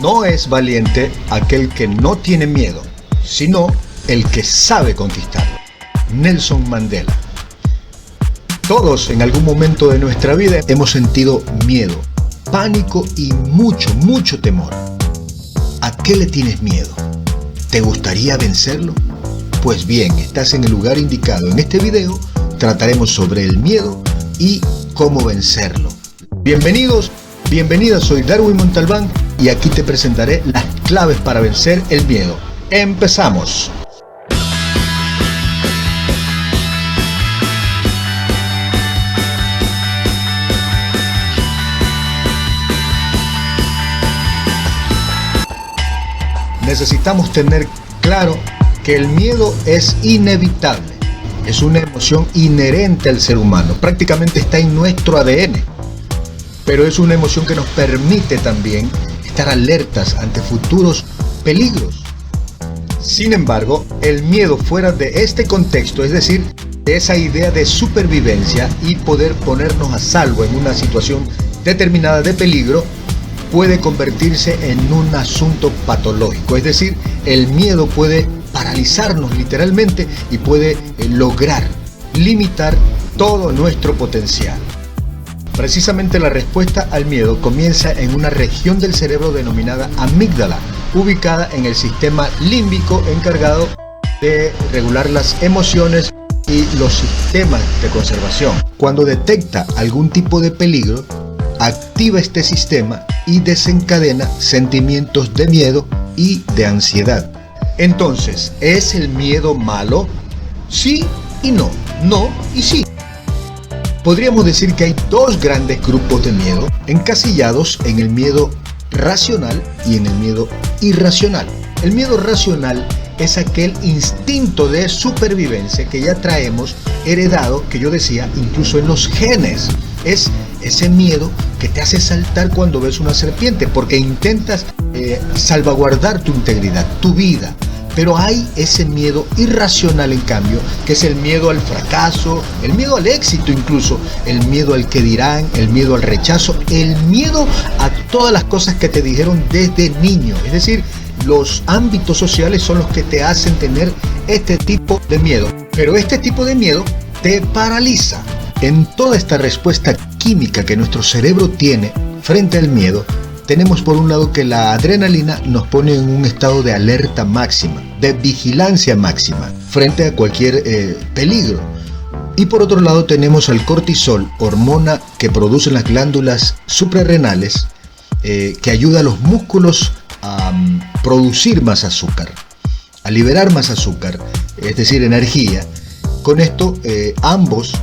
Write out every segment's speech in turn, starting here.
No es valiente aquel que no tiene miedo, sino el que sabe conquistarlo. Nelson Mandela. Todos en algún momento de nuestra vida hemos sentido miedo, pánico y mucho temor. ¿A qué le tienes miedo? ¿Te gustaría vencerlo? Pues bien, estás en el lugar indicado. En este video trataremos sobre el miedo y cómo vencerlo. Bienvenidos, bienvenidas, soy Darwin Montalbán y aquí te presentaré las claves para vencer el miedo. ¡Empezamos! Necesitamos tener claro que el miedo es inevitable, es una emoción inherente al ser humano, prácticamente está en nuestro ADN, pero es una emoción que nos permite también estar alertas ante futuros peligros. Sin embargo, el miedo fuera de este contexto, es decir, de esa idea de supervivencia y poder ponernos a salvo en una situación determinada de peligro, puede convertirse en un asunto patológico, es decir, el miedo puede paralizarnos literalmente y puede lograr limitar todo nuestro potencial. Precisamente la respuesta al miedo comienza en una región del cerebro denominada amígdala, ubicada en el sistema límbico encargado de regular las emociones y los sistemas de conservación. Cuando detecta algún tipo de peligro, activa este sistema y desencadena sentimientos de miedo y de ansiedad. Entonces, ¿es el miedo malo? Sí y no, no y sí. Podríamos decir que hay dos grandes grupos de miedo, encasillados en el miedo racional y en el miedo irracional. El miedo racional es aquel instinto de supervivencia que ya traemos heredado, que yo decía, incluso en los genes. Es ese miedo que te hace saltar cuando ves una serpiente, porque intentas salvaguardar tu integridad, tu vida. Pero hay ese miedo irracional, en cambio, que es el miedo al fracaso, el miedo al éxito incluso, el miedo al que dirán, el miedo al rechazo, el miedo a todas las cosas que te dijeron desde niño. Es decir, los ámbitos sociales son los que te hacen tener este tipo de miedo. Pero este tipo de miedo te paraliza. En toda esta respuesta química que nuestro cerebro tiene frente al miedo, tenemos por un lado que la adrenalina nos pone en un estado de alerta máxima, de vigilancia máxima, frente a cualquier peligro. Y por otro lado tenemos al cortisol, hormona que producen las glándulas suprarrenales, que ayuda a los músculos a producir más azúcar, a liberar más azúcar, es decir, energía. Con esto ambos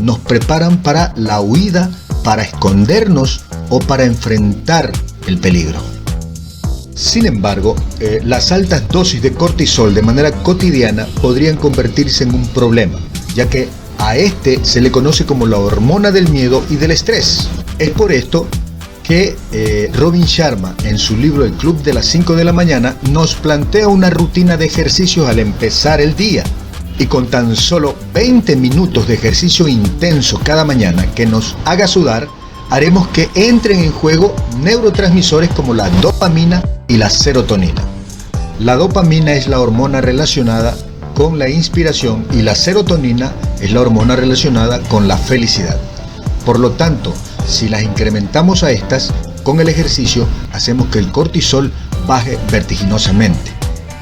nos preparan para la huida, para escondernos o para enfrentar el peligro. Sin embargo, las altas dosis de cortisol de manera cotidiana podrían convertirse en un problema, ya que a este se le conoce como la hormona del miedo y del estrés. Es por esto que Robin Sharma, en su libro El Club de las 5 de la mañana, nos plantea una rutina de ejercicios al empezar el día. Y con tan solo 20 minutos de ejercicio intenso cada mañana que nos haga sudar, haremos que entren en juego neurotransmisores como la dopamina y la serotonina. La dopamina es la hormona relacionada con la inspiración y la serotonina es la hormona relacionada con la felicidad. Por lo tanto, si las incrementamos a estas, con el ejercicio hacemos que el cortisol baje vertiginosamente,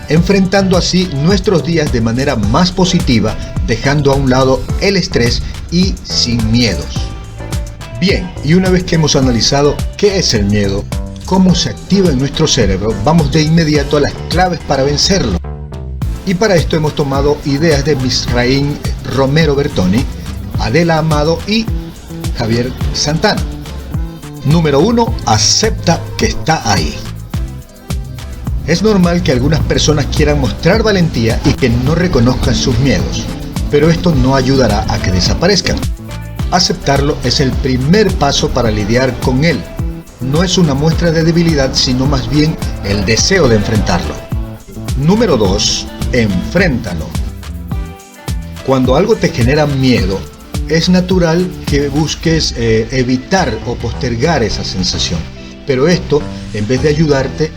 enfrentando así nuestros días de manera más positiva, dejando a un lado el estrés y sin miedos. Bien, y una vez que hemos analizado qué es el miedo, cómo se activa en nuestro cerebro, vamos de inmediato a las claves para vencerlo. Y para esto hemos tomado ideas de Misraín Romero Bertoni, Adela Amado y Javier Santana. Número 1. Acepta que está ahí. Es normal que algunas personas quieran mostrar valentía y que no reconozcan sus miedos, pero esto no ayudará a que desaparezcan. Aceptarlo es el primer paso para lidiar con él. No es una muestra de debilidad, sino más bien el deseo de enfrentarlo. Número 2. Enfréntalo. Cuando algo te genera miedo, es natural que busques evitar o postergar esa sensación. Pero esto, en vez de ayudarte,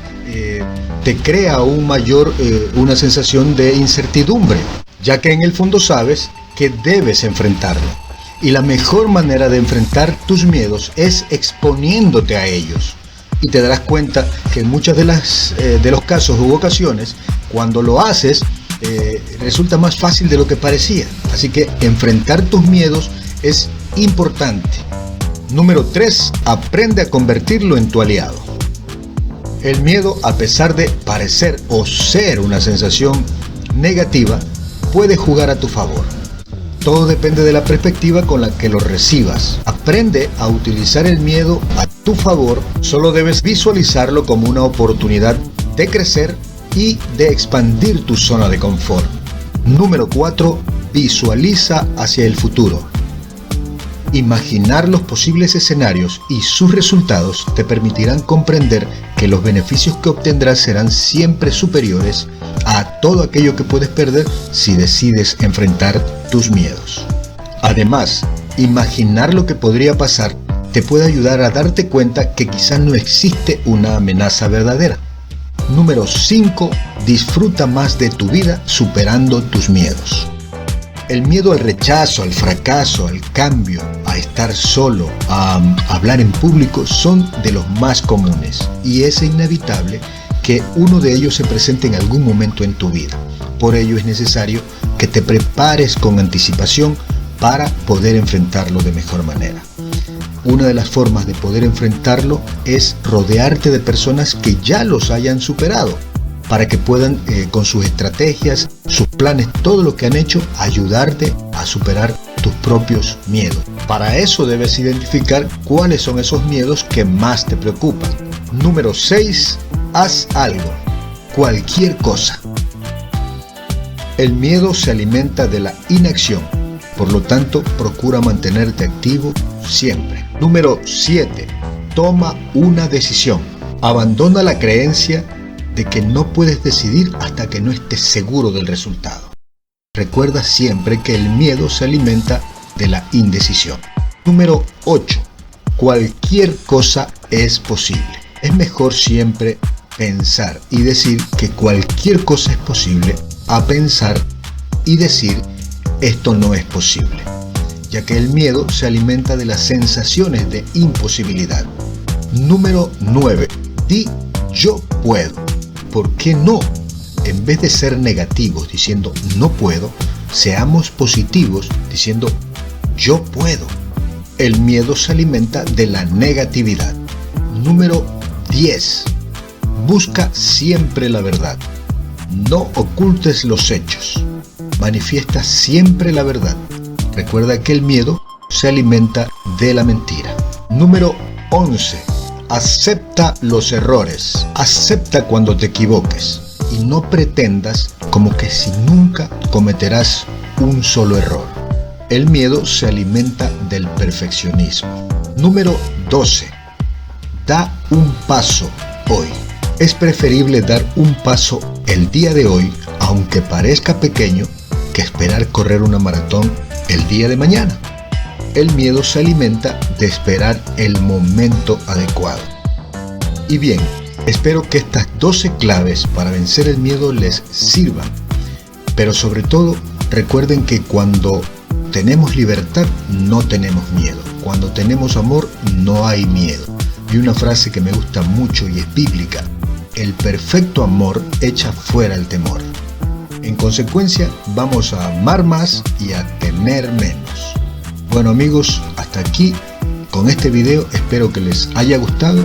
te crea aún mayor una sensación de incertidumbre, ya que en el fondo sabes que debes enfrentarlo. Y la mejor manera de enfrentar tus miedos es exponiéndote a ellos. Y te darás cuenta que en muchos de los casos u ocasiones, cuando lo haces, resulta más fácil de lo que parecía. Así que enfrentar tus miedos es importante. Número 3. Aprende a convertirlo en tu aliado. El miedo, a pesar de parecer o ser una sensación negativa, puede jugar a tu favor. Todo depende de la perspectiva con la que lo recibas. Aprende a utilizar el miedo a tu favor. Solo debes visualizarlo como una oportunidad de crecer y de expandir tu zona de confort. Número 4. Visualiza hacia el futuro. Imaginar los posibles escenarios y sus resultados te permitirán comprender que los beneficios que obtendrás serán siempre superiores a todo aquello que puedes perder si decides enfrentar tus miedos. Además, imaginar lo que podría pasar te puede ayudar a darte cuenta que quizás no existe una amenaza verdadera. Número 5. Disfruta más de tu vida superando tus miedos. El miedo al rechazo, al fracaso, al cambio, a estar solo, a hablar en público son de los más comunes y es inevitable que uno de ellos se presente en algún momento en tu vida. Por ello es necesario que te prepares con anticipación para poder enfrentarlo de mejor manera. Una de las formas de poder enfrentarlo es rodearte de personas que ya los hayan superado, para que puedan, con sus estrategias, sus planes, todo lo que han hecho, ayudarte a superar tus propios miedos. Para eso debes identificar cuáles son esos miedos que más te preocupan. Número 6. Haz algo, cualquier cosa. El miedo se alimenta de la inacción, por lo tanto, procura mantenerte activo siempre. Número 7. Toma una decisión. Abandona la creencia de que no puedes decidir hasta que no estés seguro del resultado. Recuerda siempre que el miedo se alimenta de la indecisión. Número 8. Cualquier cosa es posible. Es mejor siempre pensar y decir que cualquier cosa es posible a pensar y decir esto no es posible, ya que el miedo se alimenta de las sensaciones de imposibilidad. Número 9. Di yo puedo. ¿Por qué no? En vez de ser negativos diciendo no puedo, seamos positivos diciendo yo puedo. El miedo se alimenta de la negatividad. Número 10. Busca siempre la verdad. No ocultes los hechos. Manifiesta siempre la verdad. Recuerda que el miedo se alimenta de la mentira. Número 11. Acepta los errores. Acepta cuando te equivoques y no pretendas como que si nunca cometerás un solo error. El miedo se alimenta del perfeccionismo. Número 12. Da un paso hoy. Es preferible dar un paso el día de hoy, aunque parezca pequeño, que esperar correr una maratón el día de mañana. El miedo se alimenta de esperar el momento adecuado. Y bien, espero que estas 12 claves para vencer el miedo les sirvan. Pero sobre todo, recuerden que cuando tenemos libertad, no tenemos miedo. Cuando tenemos amor, no hay miedo. Y una frase que me gusta mucho y es bíblica: el perfecto amor echa fuera el temor. En consecuencia, vamos a amar más y a temer menos. Bueno amigos, hasta aquí con este video. Espero que les haya gustado,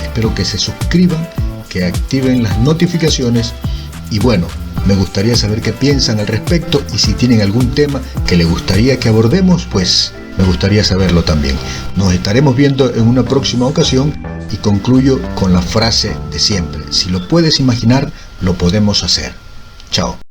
espero que se suscriban, que activen las notificaciones y bueno, me gustaría saber qué piensan al respecto y si tienen algún tema que les gustaría que abordemos, pues me gustaría saberlo también. Nos estaremos viendo en una próxima ocasión y concluyo con la frase de siempre: si lo puedes imaginar, lo podemos hacer. Chao.